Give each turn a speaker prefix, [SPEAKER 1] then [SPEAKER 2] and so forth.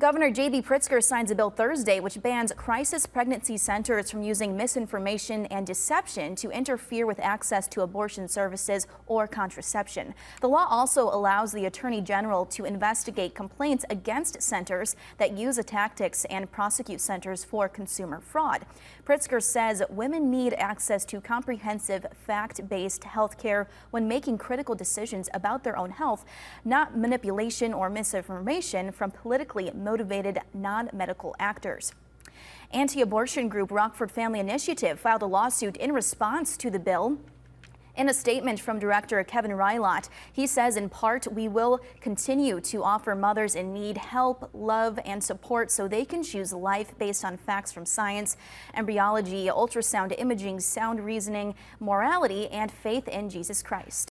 [SPEAKER 1] Governor J.B. Pritzker signs a bill Thursday which bans crisis pregnancy centers from using misinformation and deception to interfere with access to abortion services or contraception. The law also allows the Attorney General to investigate complaints against centers that use the tactics and prosecute centers for consumer fraud. Pritzker says women need access to comprehensive, fact-based health care when making critical decisions about their own health, not manipulation or misinformation from politically motivated non-medical actors. Anti-abortion group Rockford Family Initiative filed a lawsuit in response to the bill. In a statement from Director Kevin Rylott, he says, in part, we will continue to offer mothers in need help, love, and support so they can choose life based on facts from science, embryology, ultrasound imaging, sound reasoning, morality, and faith in Jesus Christ.